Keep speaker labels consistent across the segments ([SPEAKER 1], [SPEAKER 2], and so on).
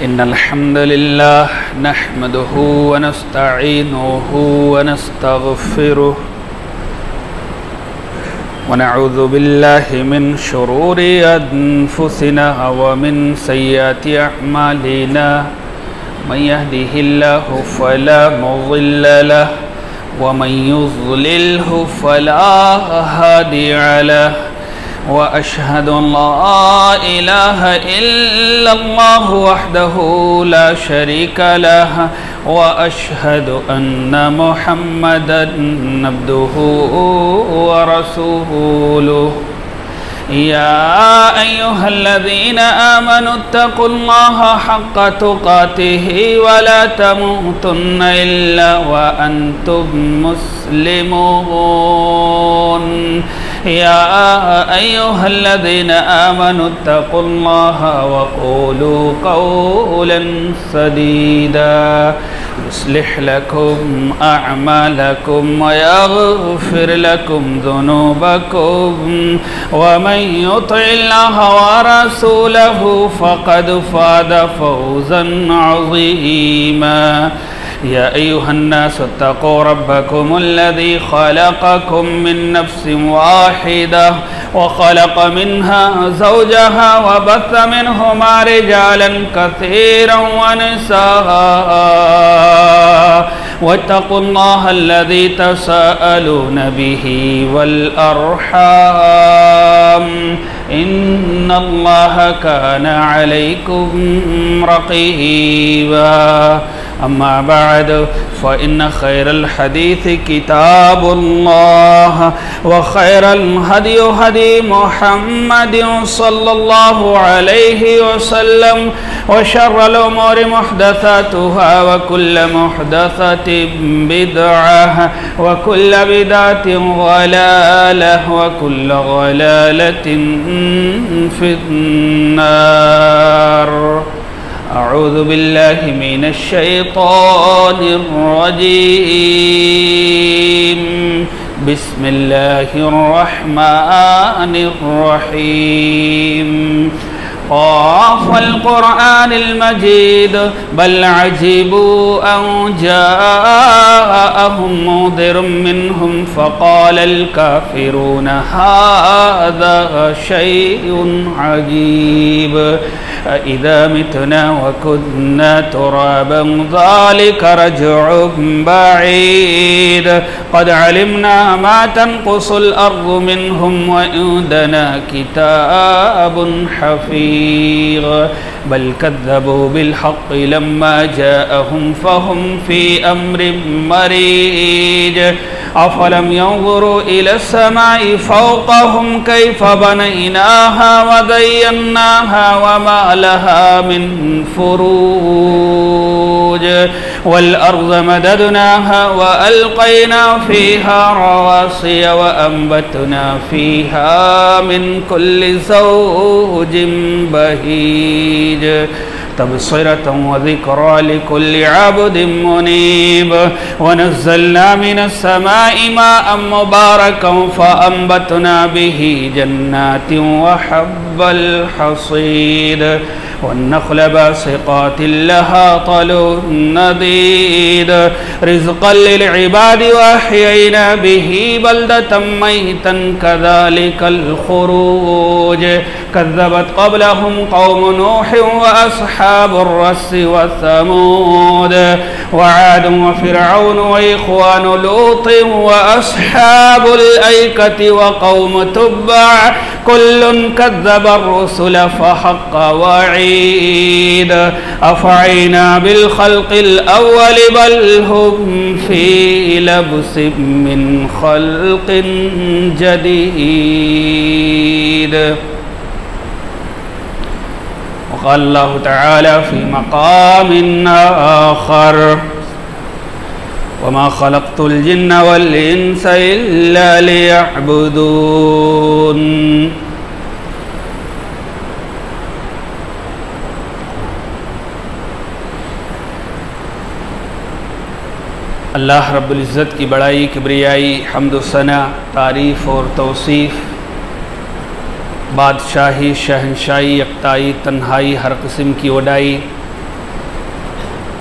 [SPEAKER 1] إن الحمد لله نحمده ونستعينه ونستغفره ونعوذ بالله من شرور أنفسنا ومن سيئات أعمالنا من يهده الله فلا مضل له ومن يضلله فلا هادي له وأشهد أن لا إله إلا الله وحده لا شريك له وأشهد أن محمدا عبده ورسوله يا أيها الذين آمنوا اتقوا الله حق تقاته ولا تموتن إلا وأنتم مسلمون يا أيها الذين آمنوا اتقوا الله وقولوا قولا سديدا يصلح لكم أعمالكم ويغفر لكم ذنوبكم ومن يطع الله ورسوله فقد فاز فوزا عظيما يا أيها الناس اتقوا ربكم الذي خلقكم من نفس واحدة وخلق منها زوجها وبث منهما رجالا كثيرا ونساء واتقوا الله الذي تساءلون به والأرحام إن الله كان عليكم رقيبا أما بعد فإن خير الحديث كتاب الله وخير الهدي هدي محمد صلى الله عليه وسلم وشر الأمور محدثاتها وكل محدثة بدعة وكل بدعة ضلالة وكل ضلالة في النار أعوذ بالله من الشيطان الرجيم بسم الله الرحمن الرحيم قاف والقرآن المجيد بل عجبوا أن جاءهم منذر منهم فقال الكافرون هذا شيء عجيب أإذا متنا وكنا ترابا ذلك رجع بعيد قد علمنا ما تنقص الأرض منهم وعندنا كتاب حفيظ بل كذبوا بالحق لما جاءهم فهم في أمر مريج أفلم ينظروا إلى السماء فوقهم كيف بنيناها وزيناها وما لها من فروج والأرض مددناها وألقينا فيها رواسي وأنبتنا فيها من كل زوج بهيج تبصرة وذكرى لكل عبد منيب ونزلنا من السماء ماء مباركا فأنبتنا به جنات وحب الحصيد والنخل باسقات لها طلع نضيد رزقا للعباد وأحيينا به بلدة ميتا كذلك الخروج كذبت قبلهم قوم نوح وأصحاب الرس وثمود وعاد وفرعون وإخوان لوط وأصحاب الأيكة وقوم تبع كل كذب الرسل فحق وعيد أفعينا بالخلق الأول بل هم في لبس من خلق جديد. وقال الله تعالى في مقام آخر وما خلقت الجن والإنس إلا ليعبدون. اللہ رب العزت کی بڑائی، کبریائی، حمد و ثنا، تعریف اور توصیف، بادشاہی، شہنشاہی، یکتائی، تنہائی، ہر قسم کی وڈائی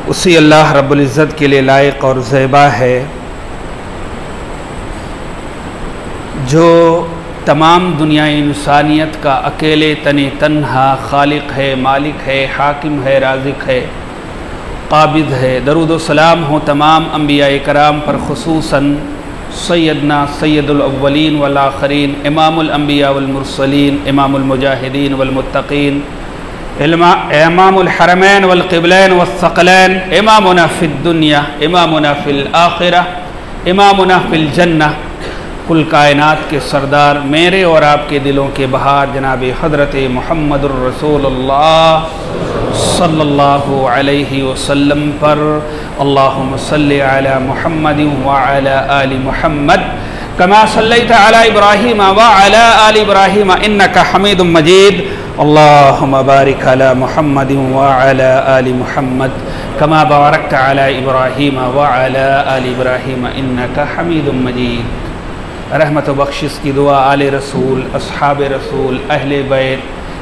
[SPEAKER 1] اسی اللہ رب العزت کے لیے لائق اور زیبا ہے جو تمام دنیا انسانیت کا اکیلے تنہا خالق ہے، مالک ہے، حاکم ہے، رازق ہے، قابض ہے. درود و سلام ہو تمام انبیاء کرام پر، خصوصاً سیدنا سید الاولین والآخرین، امام الانبیاء والمرسلین، امام المجاہدین والمتقین، امام الحرمین والقبلین والثقلین، امامنا فی الدنیا، امامنا فی الآخرہ، امامنا فی الجنہ، کل کائنات کے سردار، میرے اور آپ کے دلوں کے بہار جناب حضرت محمد الرسول اللہ صلی اللہ علیہ وسلم پر. اللہم صلی علی محمد وعلی آل محمد کما صلیت علی ابراہیم وعلی آل ابراہیم انک حمید مجید. اللہم بارک علی محمد وعلی آل محمد کما بارکت علی ابراہیم وعلی آل ابراہیم انک حمید مجید. رحمت و بخشش کی دعا آل رسول، اصحاب رسول، اہل بیت،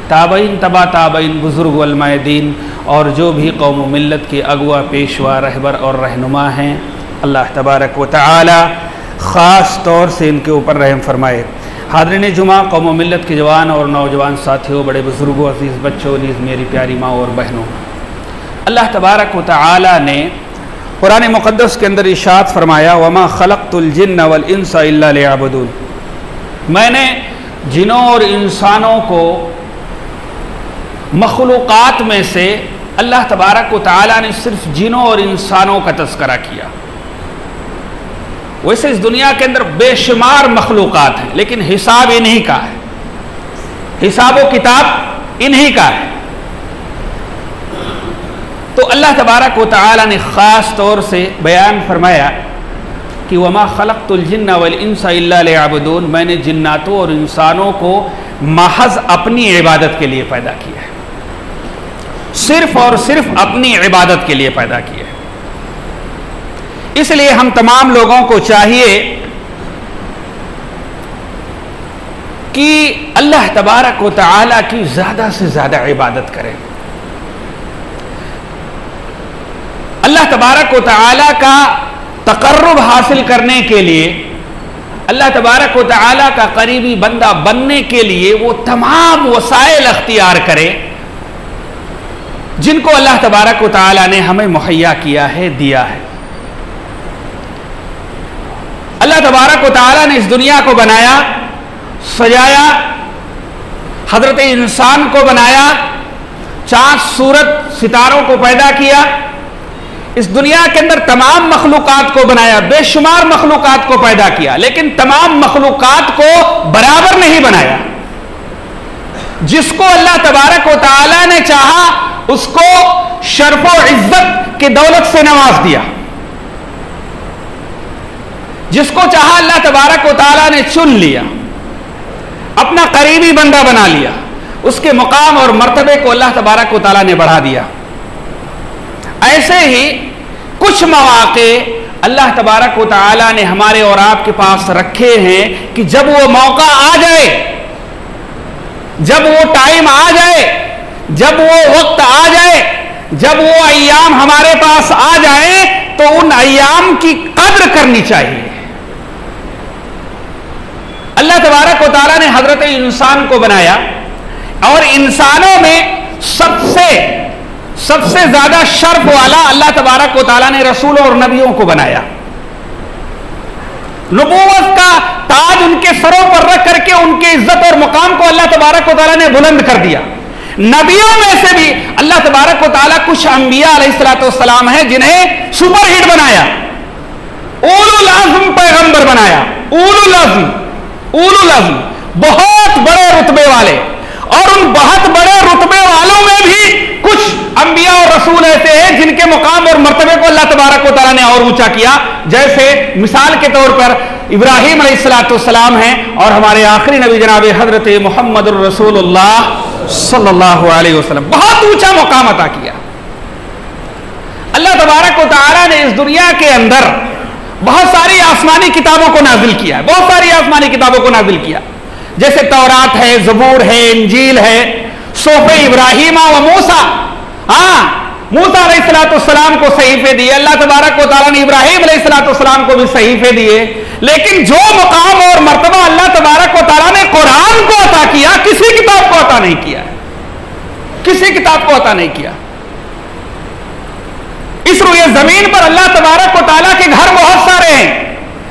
[SPEAKER 1] تابعین، تبا تابعین، بزرگ علماء دین اور جو بھی قوم و ملت کے اغوا، پیشوا، رہبر اور رہنما ہیں، اللہ تبارک و تعالی خاص طور سے ان کے اوپر رحم فرمائے. حاضرین جمعہ، قوم و ملت کے جوان اور نوجوان ساتھیوں، بڑے بزرگوں، عزیز بچوں، نیز میری پیاری ماں اور بہنوں، اللہ تبارک و تعالی نے قرآن مقدس کے اندر ارشاد فرمایا وَمَا خَلَقْتُ الْجِنَّ وَالْإِنسَ إِلَّا لِيَعْبُدُونَ. میں نے جنوں اور انسانوں کو مخلوقات میں سے، اللہ تبارک و تعالیٰ نے صرف جنوں اور انسانوں کا تذکرہ کیا. ویسے اس دنیا کے اندر بے شمار مخلوقات ہیں، لیکن حساب انہی کا ہے، حساب و کتاب انہی کا ہے. تو اللہ تبارک و تعالیٰ نے خاص طور سے بیان فرمایا کہ وَمَا خَلَقْتُ الْجِنَّ وَالْإِنسَ إِلَّا لِيَعْبُدُونَ. میں نے جناتوں اور انسانوں کو محض اپنی عبادت کے لیے پیدا کیا ہے، صرف اور صرف اپنی عبادت کے لیے پیدا کیا ہے. اس لیے ہم تمام لوگوں کو چاہیے کہ اللہ تبارک و تعالیٰ کی زیادہ سے زیادہ عبادت کریں. اللہ تبارک و تعالیٰ کا تقرب حاصل کرنے کے لیے، اللہ تبارک و تعالیٰ کا قریبی بندہ بننے کے لیے وہ تمام وسائل اختیار کرے جن کو اللہ تبارک و تعالیٰ نے ہمیں مہیا کیا ہے، دیا ہے. اللہ تبارک و تعالیٰ نے اس دنیا کو بنایا، سجایا، حضرت انسان کو بنایا، چاند، سورج، ستاروں کو پیدا کیا، اس دنیا کے اندر تمام مخلوقات کو بنایا، بے شمار مخلوقات کو پیدا کیا، لیکن تمام مخلوقات کو برابر نہیں بنایا. جس کو اللہ تبارک و تعالیٰ نے چاہا اس کو شرف و عزت کی دولت سے نواز دیا، جس کو چاہا اللہ تبارک و تعالیٰ نے چن لیا، اپنا قریبی بندہ بنا لیا، اس کے مقام اور مرتبے کو اللہ تبارک و تعالیٰ نے بڑھا دیا. ایسے ہی کچھ مواقع اللہ تبارک و تعالیٰ نے ہمارے اور آپ کے پاس رکھے ہیں کہ جب وہ موقع آ جائے، جب وہ ٹائم آ جائے، جب وہ وقت آ جائے، جب وہ ایام ہمارے پاس آ جائیں تو ان ایام کی قدر کرنی چاہیے. اللہ تبارک و تعالیٰ نے حضرت انسان کو بنایا، اور انسانوں میں سب سے زیادہ شرف والا اللہ تبارک و تعالیٰ نے رسولوں اور نبیوں کو بنایا. نبوت کا تاج ان کے سروں پر رکھ کر کے ان کے عزت اور مقام کو اللہ تبارک و تعالیٰ نے بلند کر دیا. نبیوں میں سے بھی اللہ تبارک و تعالیٰ کچھ انبیاء علیہ الصلوۃ والسلام ہیں جنہیں سپر ہٹ بنایا, اولو العزم پیغمبر بنایا. اولو العزم بہت بڑے رتبے والے, اور ان بہت بڑے رتبے والوں میں بھی کچھ انبیاء اور رسول ایسے ہیں جن کے مقام اور مرتبے کو اللہ تبارک و تعالیٰ نے اور اونچا کیا. جیسے مثال کے طور پر ابراہیم علیہ الصلوۃ والسلام ہیں, اور ہمارے آخری نبی جناب حضرت محمد الرسول اللہ صلی اللہ علیہ وسلم, بہت اونچا مقام عطا کیا. اللہ تبارک و تعالیٰ نے اس دنیا کے اندر بہت ساری آسمانی کتابوں کو نازل کیا ہے, بہت ساری آسمانی کتابوں کو نازل کیا, جیسے تورات ہے, زبور ہے, انجیل ہے, صحف ابراہیم و موسیٰ. موسیٰ علیہ الصلوۃ والسلام کو صحیفے دیے, اللہ تبارک و تعالیٰ نے ابراہیم علیہ الصلوۃ والسلام کو بھی صحیفے دیے. لیکن جو مقام اور مرتبہ اللہ تبارک و تعالیٰ نے قرآن کو عطا کیا, کسی کتاب کو عطا نہیں کیا, کسی کتاب کو عطا نہیں کیا. اس روئے زمین پر اللہ تبارک و تعالیٰ کے گھر بہت سارے ہیں,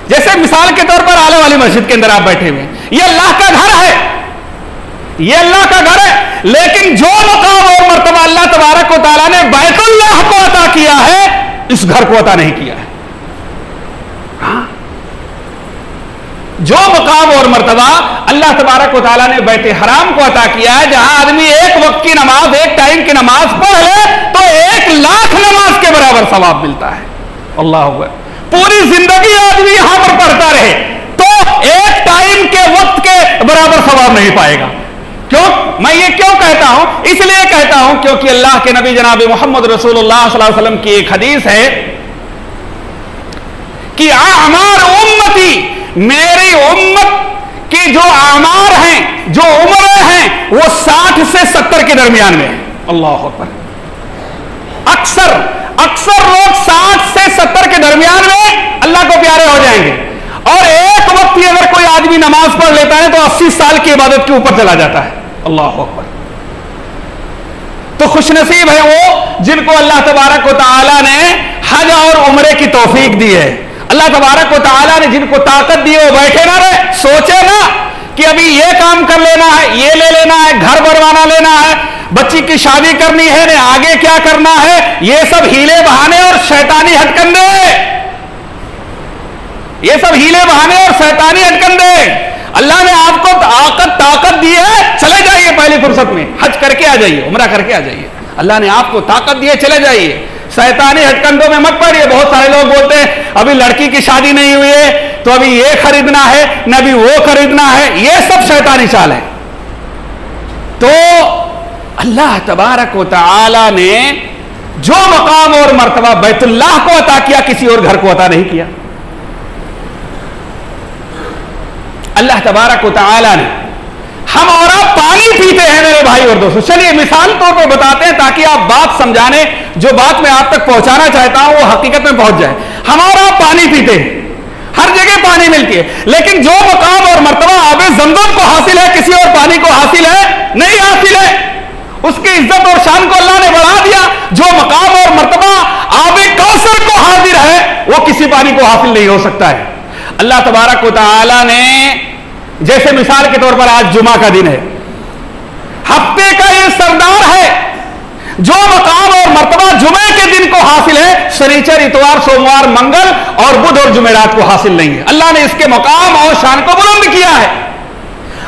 [SPEAKER 1] جیسے مثال کے طور پر اعلیٰ والی مسجد کے اندر آپ بیٹھے ہوئے, یہ اللہ کا گھر ہے, یہ اللہ کا گھر ہے. لیکن جو مقام اور مرتبہ اللہ تبارک و تعالیٰ نے بیت اللہ کو عطا کیا ہے, اس گھر کو عطا نہیں کیا ہے. جو مقام اور مرتبہ اللہ تبارک و تعالیٰ نے بیت حرام کو عطا کیا ہے, جہاں آدمی ایک وقت کی نماز, ایک ٹائم کی نماز پڑھ لے تو 1,00,000 نماز کے برابر ثواب ملتا ہے. اللہ اکبر. پوری زندگی آدمی یہاں پر پڑھتا رہے تو ایک ٹائم کے وقت کے برابر ثواب نہیں پائے گا. کیوں؟ میں یہ کیوں کہتا ہوں؟ اس لیے کہتا ہوں کیونکہ اللہ کے نبی جناب محمد رسول اللہ صلی اللہ علیہ وسلم کی ایک حدیث ہے کہ اعمار امتی, میری امت کی جو اعمار ہیں, جو عمریں ہیں, وہ 60 سے 70 کے درمیان میں. اللہ اکبر. اکثر لوگ 60 سے 70 کے درمیان میں اللہ کو پیارے ہو جائیں گے, اور ایک وقت ہی اگر کوئی آدمی نماز پڑھ لیتا ہے تو 80 سال کی عبادت کے اوپر چلا جاتا ہے. اللہ اکبر. تو خوش نصیب ہے وہ جن کو اللہ تبارک و تعالیٰ نے حج اور عمرے کی توفیق دی ہے. اللہ تبارک و تعالیٰ نے جن کو طاقت دی ہے وہ بیٹھے نہ رہے, سوچے نہ کہ ابھی یہ کام کر لینا ہے, یہ لے لینا ہے, گھر بنوانا لینا ہے, بچی کی شادی کرنی ہے, نے آگے کیا کرنا ہے, یہ سب ہیلے بہانے اور شیطانی ہٹکندے, یہ سب ہیلے بہانے اور شیطانی ہٹکندے. اللہ نے آپ کو طاقت دی ہے, چلے جائیے پہلی فرصت میں, حج کر کے آ جائیے, عمرہ کر کے آ جائیے. اللہ نے آپ کو طاقت دی ہے, چلے جائیے, شیطانی ہٹکندوں میں مت پڑیے. بہت سارے لوگ بولتے ہیں ابھی لڑکی کی شادی نہیں ہوئی ہے تو ابھی یہ خریدنا ہے, نہ ابھی وہ خریدنا ہے, یہ سب شیطانی چال ہے. تو اللہ تبارک و تعالی نے جو مقام اور مرتبہ بیت اللہ کو عطا کیا, کسی اور گھر کو عطا نہیں کیا. اللہ تبارک و تعالی نے, ہم اور آپ پانی پیتے ہیں میرے بھائی اور دوستو, چلیے مثال طور پر بتاتے ہیں تاکہ آپ بات سمجھانے, جو بات میں آپ تک پہنچانا چاہتا ہوں وہ حقیقت میں پہنچ جائے. ہم اور آپ پانی پیتے ہیں, ہر جگہ پانی ملتی ہے, لیکن جو مقام اور مرتبہ آب زمزم کو حاصل ہے کسی اور پانی کو حاصل ہے نہیں حاصل ہے. اس کی عزت اور شان کو اللہ نے بڑھا دیا. جو مقام اور مرتبہ آب کوثر کو حاضر ہے وہ کسی پانی کو حاصل نہیں ہو سکتا ہے. اللہ تبارک و تعالی نے, جیسے مثال کے طور پر آج جمعہ کا دن ہے, ہفتے کا یہ سردار ہے, جو مقام اور مرتبہ جمعے کے دن کو حاصل ہے شنیچر, اتوار, سوموار, منگل اور بدھ اور جمعرات کو حاصل نہیں ہے. اللہ نے اس کے مقام اور شان کو بلند کیا ہے.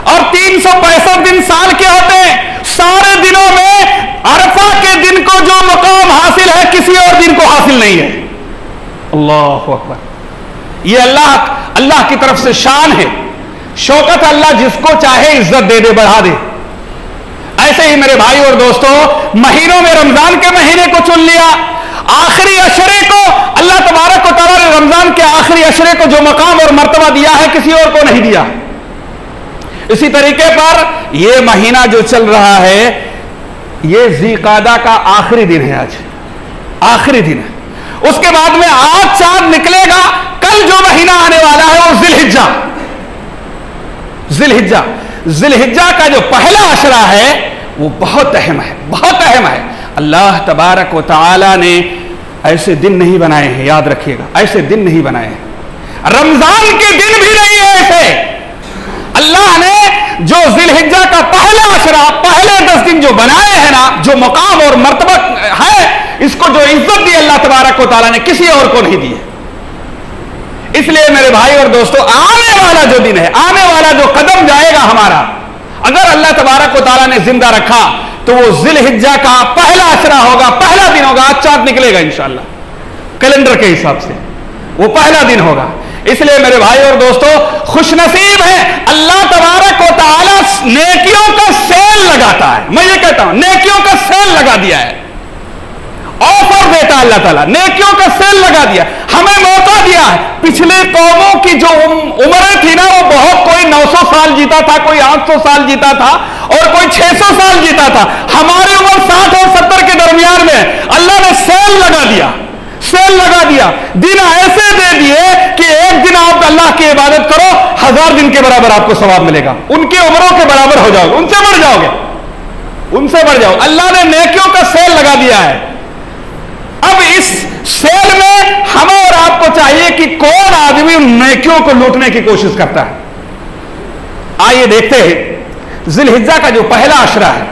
[SPEAKER 1] اور 365 دن سال کے ہوتے ہیں, سارے دنوں میں عرفہ کے دن کو جو مقام حاصل ہے کسی اور دن کو حاصل نہیں ہے. اللہ اکبر. یہ اللہ کی طرف سے شان ہے, شوکت. اللہ جس کو چاہے عزت دے دے, بڑھا دے. ایسے ہی میرے بھائی اور دوستو, مہینوں میں رمضان کے مہینے کو چن لیا, آخری عشرے کو اللہ تبارک و تعالیٰ نے رمضان کے آخری عشرے کو جو مقام اور مرتبہ دیا ہے کسی اور کو نہیں دیا. اسی طریقے پر یہ مہینہ جو چل رہا ہے یہ ذی قعدہ کا آخری دن ہے, آج آخری دن ہے. اس کے بعد میں آج چاند نکلے گا, کل جو مہینہ آنے والا ہے وہ ذی الحجہ کا جو پہلا عشرہ ہے وہ بہت اہم ہے، بہت اہم ہے۔ اللہ تبارک و تعالی نے ایسے دن نہیں بنائے ہیں، یاد رکھیے گا، ایسے دن نہیں بنائے ہیں، رمضان کے دن بھی نہیں ہے ایسے۔ اللہ نے جو ذی الحجہ کا پہلا عشرہ، پہلے 10 دن جو بنائے ہیں نا، جو مقام اور مرتبہ ہے، اس کو جو عزت دی اللہ تبارک و تعالیٰ نے کسی اور کو نہیں دی ہے۔ اس لیے میرے بھائی اور دوستو، آنے والا جو دن ہے، آنے والا جو قدم جائے گا ہمارا، اگر اللہ تبارک و تعالیٰ نے زندہ رکھا تو وہ ذی الحجہ کا پہلا عشرہ ہوگا، پہلا دن ہوگا۔ آج چاند نکلے گا انشاءاللہ کیلنڈر کے حساب سے، وہ پہلا دن ہوگا۔ اس لیے میرے بھائی اور دوستو، خوش نصیب ہے، اللہ تبارک و تعالیٰ نیکیوں کا سیل لگاتا ہے۔ میں یہ کہتا ہوں نیکیوں کا سیل لگا دیا ہے، آفر دیتا ہے اللہ تعالیٰ، نیکیوں کا سیل لگا دیا، ہمیں موقع دیا ہے۔ پچھلے قوموں کی جو عمریں تھی نا، وہ بہت، کوئی 900 سال جیتا تھا، کوئی 800 سال جیتا تھا، اور کوئی 600 سال جیتا تھا۔ ہماری عمر 60 اور 70 کے درمیان میں اللہ نے سیل لگا دیا، سیل لگا دیا، دن ایسے دے دیے کہ ایک دن آپ اللہ کی عبادت کرو، 1000 دن کے برابر آپ کو ثواب ملے گا، ان کی عمروں کے برابر ہو جاؤ گے، ان سے بڑھ جاؤ گے، ان سے بڑھ جاؤ۔ اللہ نے نیکیوں کا سیل لگا دیا ہے۔ اب اس سیل میں ہمیں اور آپ کو چاہیے کہ کون آدمی ان نیکیوں کو لوٹنے کی کوشش کرتا ہے۔ آئیے دیکھتے ہیں ذی الحجہ کا جو پہلا عشرہ ہے،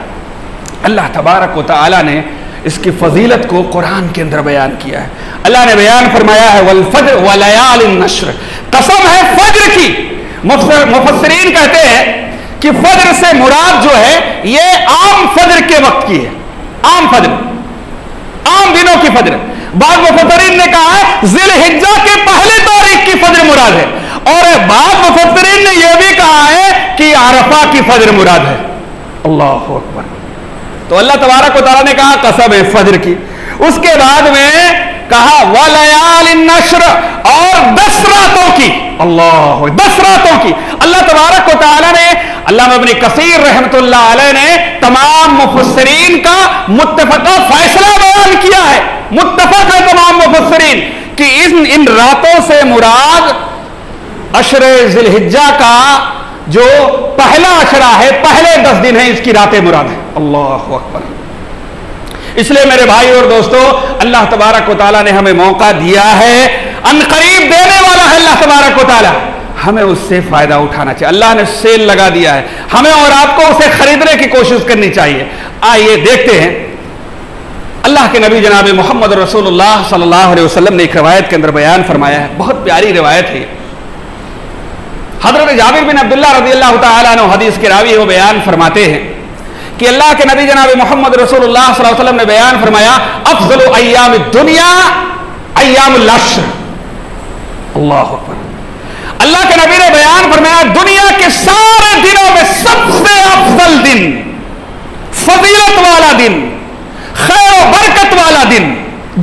[SPEAKER 1] اللہ تبارک و تعالی نے اس کی فضیلت کو قرآن کے اندر بیان کیا ہے۔ اللہ نے بیان فرمایا ہے والفجر ولیال النشر، قسم ہے فجر کی۔ مفسرین کہتے ہیں کہ فجر سے مراد جو ہے یہ عام فجر کے وقت کی ہے، عام فجر، عام دنوں کی فجر۔ بعض مفسرین نے کہا ہے ذی الحجہ کے پہلے تاریخ کی فجر مراد ہے، اور بعض مفسرین نے یہ بھی کہا ہے کہ عرفہ کی فجر مراد ہے۔ اللہ اکبر۔ تو اللہ تبارک و تعالیٰ نے کہا قسم ہے فجر کی، اس کے بعد میں کہا ولیال النشر، اور 10 راتوں کی، اللہ 10 راتوں کی۔ اللہ تبارک و تعالیٰ نے، علامہ ابن کثیر رحمۃ اللہ علیہ نے تمام مفسرین کا متفقہ فیصلہ بیان کیا ہے، متفق ہے تمام مفسرین کہ ان راتوں سے مراد عشر ذی الحجہ کا جو پہلا عشرہ ہے، پہلے 10 دن ہیں، اس کی راتیں مراد ہیں۔ اللہ اکبر۔ اس لیے میرے بھائی اور دوستو، اللہ تبارک و تعالیٰ نے ہمیں موقع دیا ہے، ان قریب دینے والا ہے اللہ تبارک و تعالیٰ، ہمیں اس سے فائدہ اٹھانا چاہیے۔ اللہ نے سیل لگا دیا ہے، ہمیں اور آپ کو اسے خریدنے کی کوشش کرنی چاہیے۔ آئیے دیکھتے ہیں، اللہ کے نبی جناب محمد رسول اللہ صلی اللہ علیہ وسلم نے ایک روایت کے اندر بیان فرمایا ہے، بہت پیاری روایت ہے۔ حضرت جابر بن عبداللہ رضی اللہ تعالیٰ عنہ حدیث کے راوی وہ بیان فرماتے ہیں کہ اللہ کے نبی جناب محمد رسول اللہ صلی اللہ علیہ وسلم نے بیان فرمایا افضل ایام الدنیا ایام العشر۔ اللہ اکبر۔ اللہ کے نبی نے بیان فرمایا دنیا کے سارے دنوں میں سب سے افضل دن، فضیلت والا دن، خیر و برکت والا دن،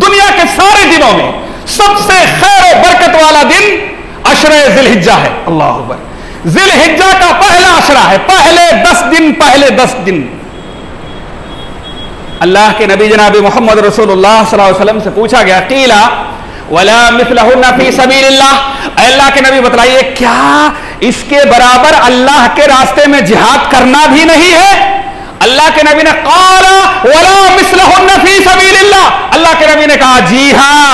[SPEAKER 1] دنیا کے سارے دنوں میں سب سے خیر و برکت والا دن عشرہ ذی الحجہ ہے۔ اللہ اکبر۔ ذی الحجہ کا پہلا عشرہ ہے، پہلے 10 دن، پہلے 10 دن۔ اللہ کے نبی جناب محمد رسول اللہ صلی اللہ علیہ وسلم سے پوچھا گیا قیلا ولا مثلہن فی سبیل اللہ، اے اللہ کے نبی بتلائیے کیا اس کے برابر اللہ کے راستے میں جہاد کرنا بھی نہیں ہے؟ اللہ کے نبی نے قال ولا مثلہن فی سبیل اللہ، اللہ کے نبی نے کہا جی ہاں،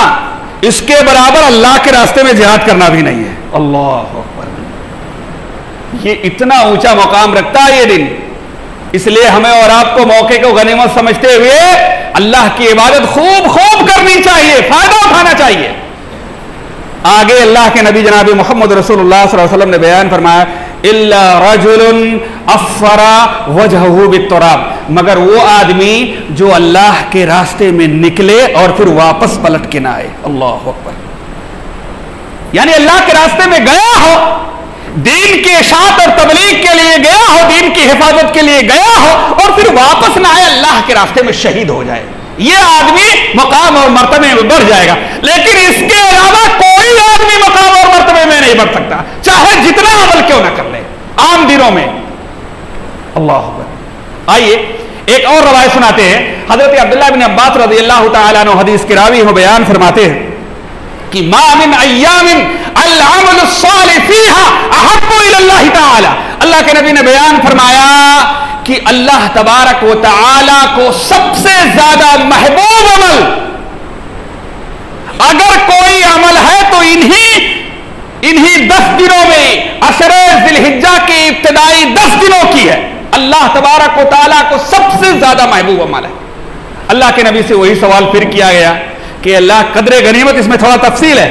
[SPEAKER 1] اس کے برابر اللہ کے راستے میں جہاد کرنا بھی نہیں ہے۔ اللہ اکبر۔ یہ اتنا اونچا مقام رکھتا ہے یہ دن، اس لیے ہمیں اور آپ کو موقع کو غنیمت سمجھتے ہوئے اللہ کی عبادت خوب خوب کرنی چاہیے، فائدہ اٹھانا چاہیے۔ آگے اللہ کے نبی جناب محمد رسول اللہ صلی اللہ علیہ وسلم نے بیان فرمایا الا رجل افر وجهه بالتراب، مگر وہ آدمی جو اللہ کے راستے میں نکلے اور پھر واپس پلٹ کے نہ آئے۔ اللہ اکبر۔ یعنی اللہ کے راستے میں گیا ہو، دین کی اشاعت اور تبلیغ کے لیے گیا ہو، دین کی حفاظت کے لیے گیا ہو، اور پھر واپس نہ آئے، اللہ کے راستے میں شہید ہو جائے، یہ آدمی مقام اور مرتبے میں بڑھ جائے گا۔ لیکن اس کے علاوہ کوئی آدمی مقام اور مرتبے میں نہیں بڑھ سکتا، چاہے جتنا عمل کیوں نہ کر لے عام دنوں میں۔ اللہ اکبر۔ آئیے ایک اور روایت سناتے ہیں، حضرت عبداللہ بن عباس رضی اللہ تعالیٰ عنہ حدیث کے راوی ہو بیان فرماتے ہیں کہ ما من ایام العمل الصالح فیہا احب الی اللہ تعالی، اللہ کے نبی نے بیان فرمایا کہ اللہ تبارک و تعالی کو سب سے زیادہ محبوب عمل اگر کوئی عمل ہے تو انہی 10 دنوں میں عشر ذی الحجہ کے ابتدائی 10 دنوں کی ہے. اللہ تبارک و تعالیٰ کو سب سے زیادہ محبوب عمل ہے. اللہ کے نبی سے وہی سوال پھر کیا گیا کہ اللہ قدر غنیمت، اس میں تھوڑا تفصیل ہے.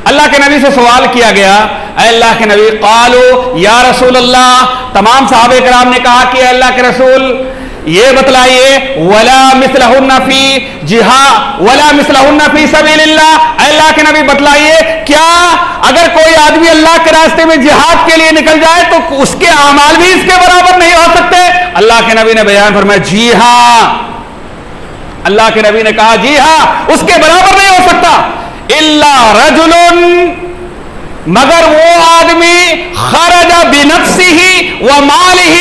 [SPEAKER 1] اللہ کے نبی سے سوال کیا گیا، اے اللہ کے نبی، قالو یا رسول اللہ، تمام صحابہ کرام نے کہا کہ اے اللہ کے رسول یہ بتلائیے، ولا مثلہن فی جہاد ولا مثلہن فی سبیل اللہ، اے اللہ کے نبی بتلائیے کیا اگر کوئی آدمی اللہ کے راستے میں جہاد کے لیے نکل جائے تو اس کے اعمال بھی اس کے برابر نہیں ہو سکتے؟ اللہ کے نبی نے بیان فرمایا جی ہاں. اللہ کے نبی نے کہا جی ہاں اس کے برابر نہیں ہو سکتا. الا رجل، مگر وہ آدمی خرج بنفسه وماله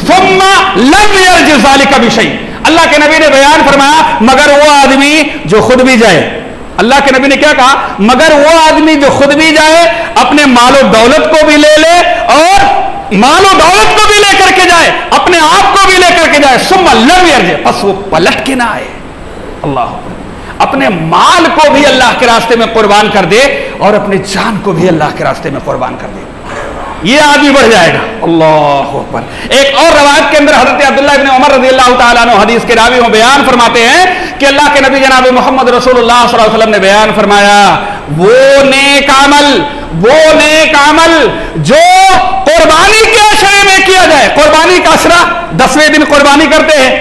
[SPEAKER 1] ثم لم يرجع ذلك بشيء. اللہ کے نبی نے بیان فرمایا مگر وہ آدمی جو خود بھی جائے. اللہ کے نبی نے کیا کہا؟ مگر وہ آدمی جو خود بھی جائے، اپنے مال و دولت کو بھی لے لے اور مال و دولت کو بھی لے کر کے جائے، اپنے آپ کو بھی لے کر کے جائے، ثم لم يرجع، پس وہ پلٹ کے نہ آئے. اللہ اپنے مال کو بھی اللہ کے راستے میں قربان کر دے اور اپنے جان کو بھی اللہ کے راستے میں قربان کر دے، یہ آدمی بڑھ جائے گا. اللہ اکبر. ایک اور روایت کے اندر حضرت عبداللہ ابن عمر رضی اللہ تعالیٰ عنہ حدیث کے راوی بیان فرماتے ہیں کہ اللہ کے نبی جناب محمد رسول اللہ صلی اللہ علیہ وسلم نے بیان فرمایا وہ نیک عمل جو قربانی کے عشرے میں کیا جائے. قربانی کا عشرہ 10ویں دن قربانی کرتے ہیں.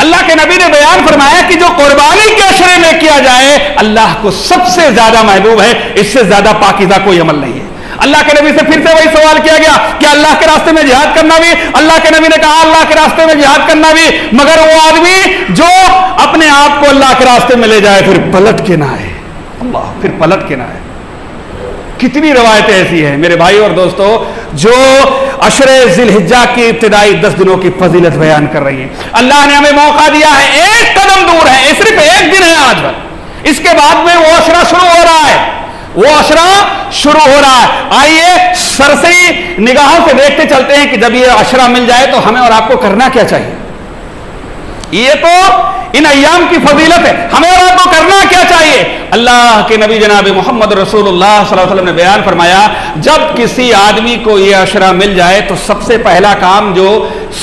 [SPEAKER 1] اللہ کے نبی نے بیان فرمایا کہ جو قربانی کے عشرے میں کیا جائے اللہ کو سب سے زیادہ محبوب ہے، اس سے زیادہ پاکیزہ کوئی عمل نہیں ہے. اللہ کے نبی سے پھر سے وہی سوال کیا گیا کہ اللہ کے راستے میں جہاد کرنا بھی. اللہ کے نبی نے کہا اللہ کے راستے میں جہاد کرنا بھی، مگر وہ آدمی جو اپنے آپ کو اللہ کے راستے میں لے جائے پھر پلٹ کے نہ آئے. اللہ پھر پلٹ کے نہ آئے. کتنی روایتیں ایسی ہیں میرے بھائی اور دوستو جو عشر ذی الحجہ کی ابتدائی 10 دنوں کی فضیلت بیان کر رہی ہیں. اللہ نے ہمیں موقع دیا ہے، ایک قدم دور ہے، صرف ایک دن ہے آج بھر، اس کے بعد میں وہ عشرہ شروع ہو رہا ہے. آئیے سرسری نگاہوں سے دیکھتے چلتے ہیں کہ جب یہ عشرہ مل جائے تو ہمیں اور آپ کو کرنا کیا چاہیے. یہ تو ان ایام کی فضیلت ہے، ہمیں اور آپ کو کرنا کیا چاہیے. اللہ کے نبی جناب محمد رسول اللہ صلی اللہ علیہ وسلم نے بیان فرمایا جب کسی آدمی کو یہ عشرہ مل جائے تو سب سے پہلا کام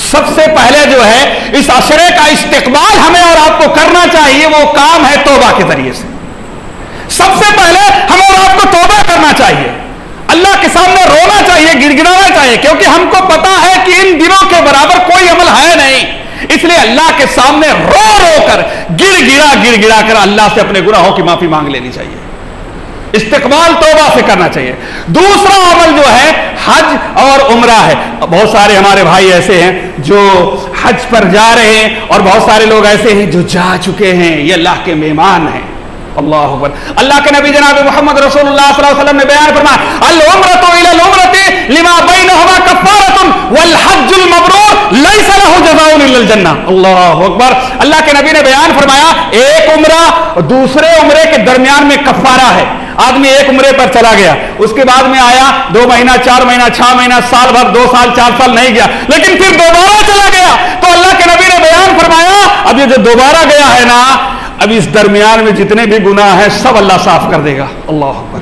[SPEAKER 1] سب سے پہلے جو ہے اس عشرے کا استقبال ہمیں اور آپ کو کرنا چاہیے، وہ کام ہے توبہ کے ذریعے سے. سب سے پہلے ہمیں اور آپ کو توبہ کرنا چاہیے، اللہ کے سامنے رونا چاہیے، گڑ گڑانا چاہیے، کیونکہ ہم کو پتا ہے کہ ان دنوں کے برابر کوئی عمل ہے نہیں. اس لیے اللہ کے سامنے رو رو کر گڑ گڑا کر اللہ سے اپنے گناہوں کی معافی مانگ لینی چاہیے. استقبال توبہ سے کرنا چاہیے. دوسرا عمل جو ہے حج اور عمرہ ہے. بہت سارے ہمارے بھائی ایسے ہیں جو حج پر جا رہے ہیں اور بہت سارے لوگ ایسے ہیں جو جا چکے ہیں، یہ اللہ کے مہمان ہیں. اللہ اکبر. اللہ کے نبی جناب محمد رسول اللہ صلی اللہ علیہ وسلم نے بیان فرمایا العمرۃ الی العمرۃ لما بینہما کفارۃ والحج المبرور لیس له جزاء الا الجنہ. اللہ اکبر. اللہ کے نبی نے بیان فرمایا ایک عمرہ دوسرے عمرے کے درمیان میں کفارہ ہے. آدمی ایک عمرے پر چلا گیا، اس کے بعد میں آیا 2 مہینہ 4 مہینہ 6 مہینہ سال بھر 2 سال 4 سال نہیں گیا، لیکن پھر دوبارہ چلا گیا تو اللہ کے نبی نے بیان فرمایا اب یہ جو دوبارہ گیا ہے نا، اب اس درمیان میں جتنے بھی گناہ ہیں سب اللہ صاف کر دے گا. اللہ اکبر.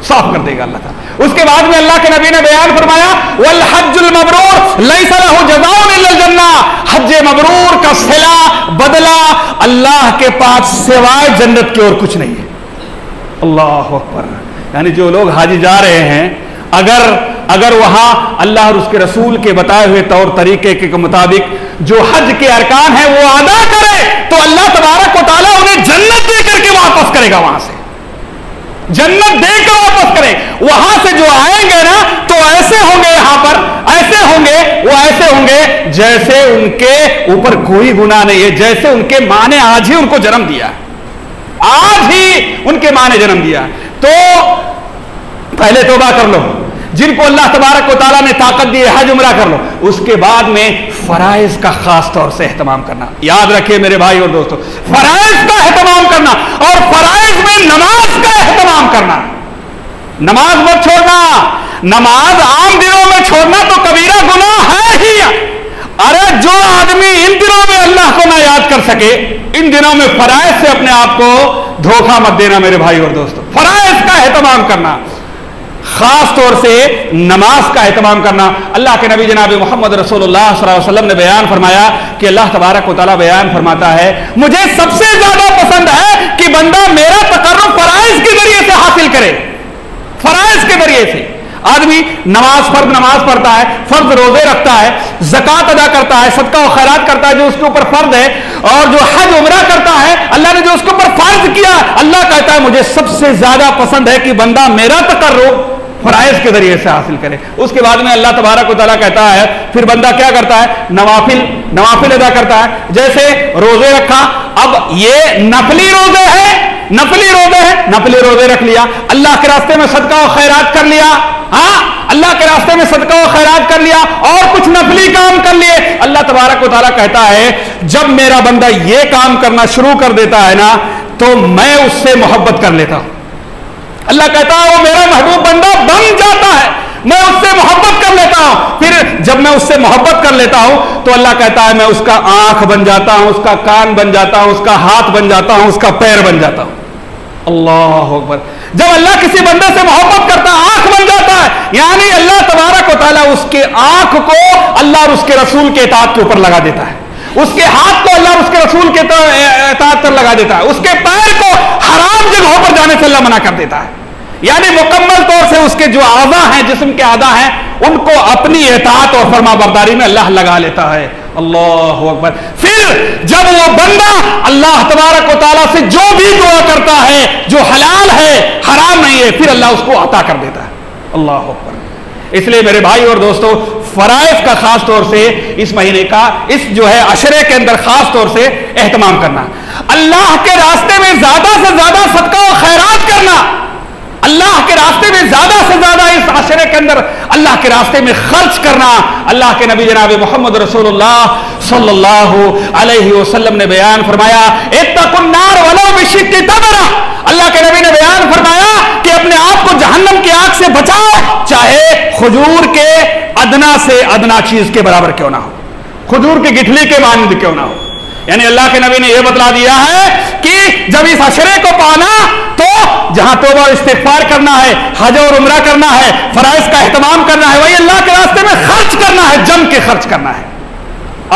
[SPEAKER 1] صاف کر دے گا اللہ تعالیٰ. اس کے بعد میں اللہ کے نبی نے بیان فرمایا والحج المبرور لیس له جزاء الا الجنہ. حج مبرور کا صلہ بدلہ اللہ کے پاس سوائے جنت کی اور کچھ نہیں ہے. اللہ اکبر. یعنی جو لوگ حج جا رہے ہیں اگر وہاں اللہ اور اس کے رسول کے بتائے ہوئے طور طریقے کے مطابق جو حج کے ارکان ہیں وہ ادا کرے تو اللہ تبارک و تعالیٰ انہیں جنت دے کر کے واپس کرے گا. وہاں سے جنت دے کر واپس کرے. وہاں سے جو آئیں گے نا تو ایسے ہوں گے، یہاں پر ایسے ہوں گے، وہ ایسے ہوں گے جیسے ان کے اوپر کوئی گناہ نہیں ہے، جیسے ان کے ماں نے آج ہی ان کو جنم دیا، آج ہی ان کے ماں نے جنم دیا. تو پہلے توبہ کر لو، جن کو اللہ تبارک و تعالیٰ نے طاقت دی ہے حج عمرہ کر لو. اس کے بعد میں فرائض کا خاص طور سے اہتمام کرنا. یاد رکھیے میرے بھائی اور دوستو، فرائض کا اہتمام کرنا اور فرائض میں نماز کا اہتمام کرنا. نماز مت چھوڑنا. نماز عام دنوں میں چھوڑنا تو کبیرہ گناہ ہے ہی، ارے جو آدمی ان دنوں میں اللہ کو نہ یاد کر سکے، ان دنوں میں فرائض سے اپنے آپ کو دھوکہ مت دینا میرے بھائی اور دوستو۔ فرائض کا اہتمام کرنا، خاص طور سے نماز کا اہتمام کرنا۔ اللہ کے نبی جناب محمد رسول اللہ صلی اللہ علیہ وسلم نے بیان فرمایا کہ اللہ تبارک و تعالیٰ بیان فرماتا ہے، مجھے سب سے زیادہ پسند ہے کہ بندہ میرا تقرب فرائض کے ذریعے سے حاصل کرے۔ فرائض کے ذریعے سے آدمی فرض نماز پڑھتا ہے، فرض روزے رکھتا ہے، زکوٰۃ ادا کرتا ہے، صدقہ و خیرات کرتا ہے جو اس کے اوپر فرض ہے، اور جو حج عمرہ کرتا ہے اللہ نے جو اس کے اوپر فرض کیا، اللہ کہتا ہے مجھے سب سے زیادہ پسند ہے کہ بندہ میرا تقرب فرائض کے ذریعے سے حاصل کرے۔ اس کے بعد میں اللہ تبارک و تعالیٰ کہتا ہے پھر بندہ کیا کرتا ہے، نوافل ادا کرتا ہے، جیسے روزے رکھا، اب یہ نفلی روزے نفلی روزے رکھ لیا، اللہ کے راستے میں صدقہ و خیرات کر لیا، اللہ کے راستے میں صدقہ و خیرات کر لیا، اور کچھ نفلی کام کر لیے۔ اللہ تبارک و تعالیٰ کہتا ہے جب میرا بندہ یہ کام کرنا شروع کر دیتا ہے نا تو میں اس سے محبت کر لیتا ہوں۔ اللہ کہتا ہے وہ میرا محبوب بندہ بن جاتا ہے، میں اس سے محبت کر لیتا ہوں۔ پھر جب میں اس سے محبت کر لیتا ہوں تو اللہ کہتا ہے میں اس کا آنکھ بن جاتا ہوں، اس کا کان بن جاتا ہوں، اس کا ہاتھ بن جاتا ہوں، اس کا پیر بن جاتا ہوں۔ اللہ اکبر۔ جب اللہ کسی بندے سے محبت کرتا ہے آنکھ بن جاتا ہے، یعنی اللہ تبارک و تعالیٰ اس کے آنکھ کو اللہ اور اس کے رسول کے اطاعت کے اوپر لگا دیتا ہے، اس کے ہاتھ کو اللہ اور اس کے رسول کے اطاعت پر لگا دیتا ہے، اس کے پیر کو حرام جگہوں پر جانے سے اللہ منع کر دیتا ہے، یعنی مکمل طور سے اس کے جو اعضاء ہیں، جسم کے اعضاء ہیں، ان کو اپنی اطاعت اور فرما برداری میں اللہ لگا لیتا ہے۔ اللہ اکبر۔ پھر جب وہ بندہ اللہ تبارک و تعالیٰ سے جو بھی دعا کرتا ہے جو حلال ہے حرام نہیں ہے، پھر اللہ اس کو عطا کر دیتا ہے۔ اللہ اکبر۔ اس لیے میرے بھائی اور دوستو فرائض کا خاص طور سے اس مہینے کا اس جو ہے عشرے کے اندر خاص طور سے اہتمام کرنا، اللہ کے راستے میں زیادہ سے زیادہ صدقہ و خیرات کرنا، اللہ کے راستے میں زیادہ سے زیادہ اس عشرے کے اندر اللہ کے راستے میں خرچ کرنا۔ اللہ کے نبی جناب محمد رسول اللہ صلی اللہ علیہ وسلم نے بیان فرمایا اتقوا النار ولو بشق تمرہ۔ اللہ کے نبی نے بیان فرمایا کہ اپنے آپ کو جہنم کی آگ سے بچاؤ، چاہے کھجور کے ادنا سے ادنا چیز کے برابر کیوں نہ ہو، کھجور کی گٹھلی کے مانند کیوں نہ ہو۔ یعنی اللہ کے نبی نے یہ بتلا دیا ہے کہ جب اس عشرے کو پانا تو جہاں توبہ اور استغفار کرنا ہے، حج اور عمرہ کرنا ہے، فرائض کا اہتمام کرنا ہے، وہی اللہ کے راستے میں خرچ کرنا ہے، جم کے خرچ کرنا ہے۔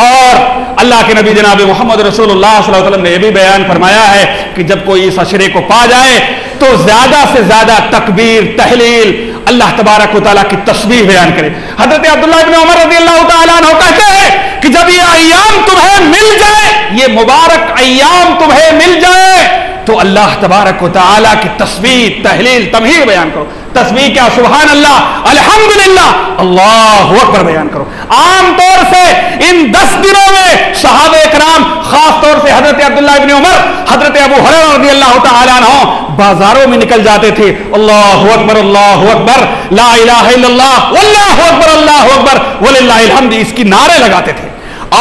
[SPEAKER 1] اور اللہ کے نبی جناب محمد رسول اللہ صلی اللہ علیہ وسلم نے یہ بھی بیان فرمایا ہے کہ جب کوئی اس عشرے کو پا جائے تو زیادہ سے زیادہ تکبیر، تحلیل، اللہ تبارک و تعالیٰ کی تسبیح بیان کرے۔ حضرت عبداللہ ابن عمر رضی اللہ تعالیٰ عنہ کہتے ہیں کہ جب یہ ایام تمہیں مل جائے، یہ مبارک ایام تمہیں مل جائے تو اللہ تبارک و تعالیٰ کی تسبیح، تحلیل، تمہید بیان کرو۔ تسبیح کیا؟ سبحان اللہ، الحمدللہ، اللہ اکبر بیان کرو۔ عام طور سے ان 10 دنوں میں صحابہ اکرام خاص طور سے حضرت عبداللہ ابن عمر، حضرت ابو ہریرہ رضی اللہ تعالیٰ عنہ بازاروں میں نکل جاتے تھے، اللہ اکبر لا الہ الا اللہ واللہ اکبر اللہ اکبر وللہ الحمد، اس کی نعرے لگاتے تھے۔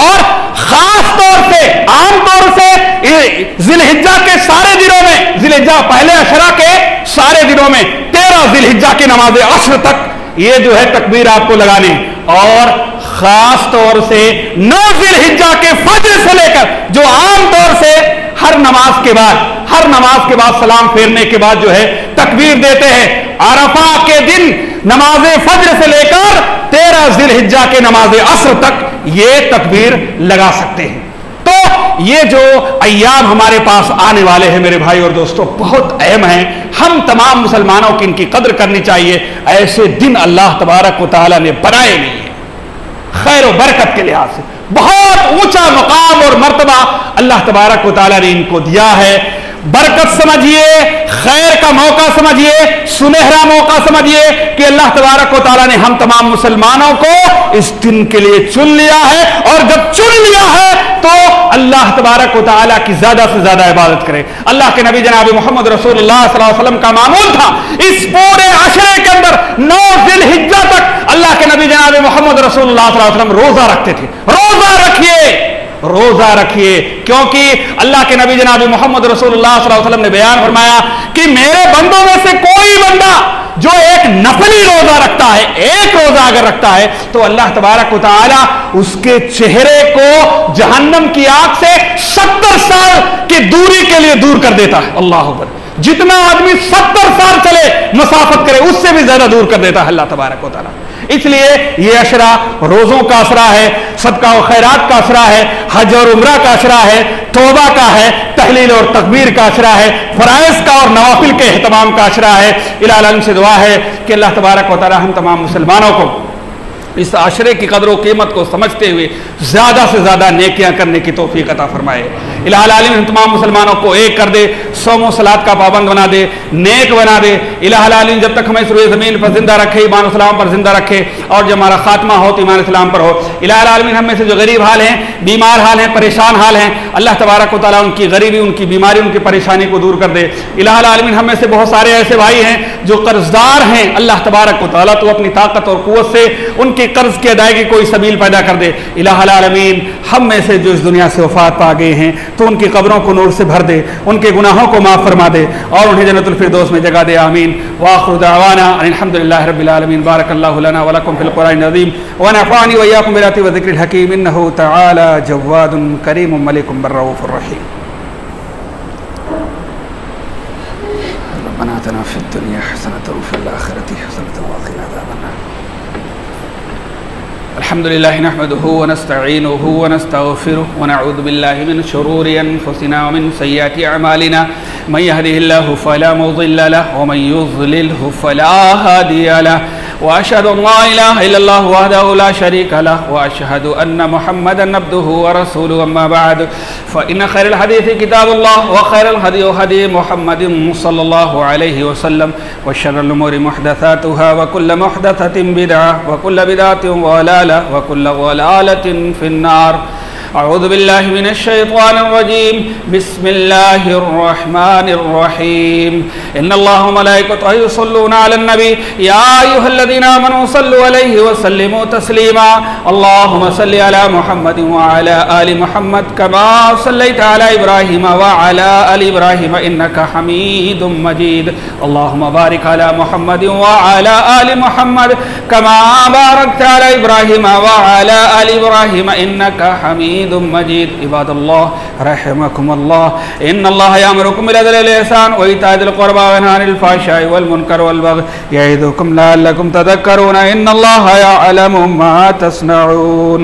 [SPEAKER 1] اور خاص طور سے عام طور سے ذی الحجہ کے سارے دنوں میں، ذی الحجہ پہلے عشرہ کے سارے دنوں میں 13 ذی الحجہ کی نماز عصر تک یہ جو ہے تکبیر آپ کو لگانے، اور خاص طور سے 9 ذی الحجہ کے فجر سے لے کر جو عام طور سے ہر نماز کے بعد سلام پھیرنے کے بعد جو ہے تکبیر دیتے ہیں، عرفہ کے دن نماز فجر سے لے کر 13 ذی الحجہ کے نماز عصر تک یہ تکبیر لگا سکتے ہیں۔ تو یہ جو ایام ہمارے پاس آنے والے ہیں میرے بھائی اور دوستو بہت اہم ہیں، ہم تمام مسلمانوں کی ان کی قدر کرنی چاہیے۔ ایسے دن اللہ تبارک و تعالیٰ نے بنائے نہیں ہیں، خیر و برکت کے لحاظ سے بہت اونچا مقام اور مرتبہ اللہ تبارک و تعالیٰ نے ان کو دیا ہے۔ برکت سمجھیے، خیر کا موقع سمجھیے، سنہرا موقع سمجھیے کہ اللہ تبارک و تعالیٰ نے ہم تمام مسلمانوں کو اس دن کے لیے چن لیا ہے، اور جب چن لیا ہے تو اللہ تبارک و تعالیٰ کی زیادہ سے زیادہ عبادت کرے۔ اللہ کے نبی جناب محمد رسول اللہ صلی اللہ علیہ وسلم کا معمول تھا اس پورے عشرے کے اندر 9 ذی الحجہ تک اللہ کے نبی جناب محمد رسول اللہ صلی اللہ علیہ وسلم روزہ رکھتے تھے۔ روزہ رکھیے کیونکہ اللہ کے نبی جناب محمد رسول اللہ صلی اللہ علیہ وسلم نے بیان فرمایا کہ میرے بندوں میں سے کوئی بندہ جو ایک نفلی روزہ رکھتا ہے، ایک روزہ اگر رکھتا ہے تو اللہ تبارک و تعالی اس کے چہرے کو جہنم کی آگ سے 70 سال کی دوری کے لیے دور کر دیتا ہے. اللہ اکبر. جتنا آدمی 70 سال چلے مسافت کرے اس سے بھی زیادہ دور کر دیتا ہے اللہ تبارک و تعالی. اس لیے یہ عشرہ روزوں کا عشرہ ہے، صدقہ و خیرات کا عشرہ ہے، حج اور عمرہ کا عشرہ ہے، توبہ کا ہے، تحلیل اور تکبیر کا عشرہ ہے، فرائض کا اور نوافل کے اہتمام کا عشرہ ہے. الہ العالمین سے دعا ہے کہ اللہ تبارک و تعالی ہم تمام مسلمانوں کو اس عشرے کی قدر و قیمت کو سمجھتے ہوئے زیادہ سے زیادہ نیکیاں کرنے کی توفیق عطا فرمائے. الہ العالمین ہم تمام مسلمانوں کو ایک کر دے، صوم و صلاۃ کا پابند بنا دے، نیک بنا دے. الہ العالمین جب تک ہمیں سروے زمین پر زندہ رکھے، ایمان اسلام پر زندہ رکھے، اور جب ہمارا خاتمہ ہو تو ایمان اسلام پر ہو. الہ العالمین ہم میں سے جو غریب حال ہیں، بیمار حال ہیں، پریشان حال ہیں، اللہ تبارک و تعالیٰ ان کی غریبی، ان کی بیماری، ان کی پریشانی کو دور کر دے. الہ العالمین ہم میں سے بہت سارے ایسے بھائی ہیں جو قرض دار ہیں، اللہ تبارک و تعالیٰ تو اپنی طاقت اور قوت سے ان کے قرض کی ادائیگی کوئی سبیل پیدا کر دے. الہ العالمین ہم میں سے جو اس دنیا سے وفات پا گئے ہیں تو ان کی قبروں کو نور سے بھر دے، ان کے گناہوں کو معاف فرما دے اور انہیں جنت الفردوس میں جگہ دے. آمین. وآخر دعوانا ان الحمد للہ رب العالمین. بارک اللہ لنا ولکم فی القرآن العظیم ونفعنی وإیاکم بالآیات والذکر الحکیم. انہ تعالی جواد کریم ملک بر رؤوف الرحیم. ربنا آتنا فی الدنیا حسنۃ وفی الآخرۃ حسنۃ وقنا عذاب النار. الحمد لله نحمده ونستعينه ونستغفره ونعوذ بالله من شرور أنفسنا ومن سيئات أعمالنا. من يهده الله فلا مضل له ومن يضلله فلا هادي له. وأشهد أن لا إله إلا الله وحده لا شريك له وأشهد أن محمدا عبده ورسوله. أما بعد فإن خير الحديث كتاب الله وخير الهدي هدي محمد صلى الله عليه وسلم وشر الأمور محدثاتها وكل محدثة بدعة وكل بدعة ضلالة وكل ضلالة في النار. أعوذ بالله من الشيطان الرجيم. بسم الله الرحمن الرحيم. إن الله وملائكته يصلون على النبي يا أيها الذين آمنوا صلوا عليه وسلموا تسليما. اللهم صل على محمد وعلى آل محمد كما صليت على إبراهيم وعلى آل إبراهيم إنك حميد مجيد. اللهم بارك على محمد وعلى آل محمد كما باركت على إبراهيم وعلى آل إبراهيم إنك حميد مجيد. عباد الله رحمكم الله. إن الله يأمركم بالعدل والإحسان وإيتاء ذي القربى وينهى عن الفحشاء والمنكر والبغي يعظكم لعلكم تذكرون. إن الله يعلم ما تصنعون.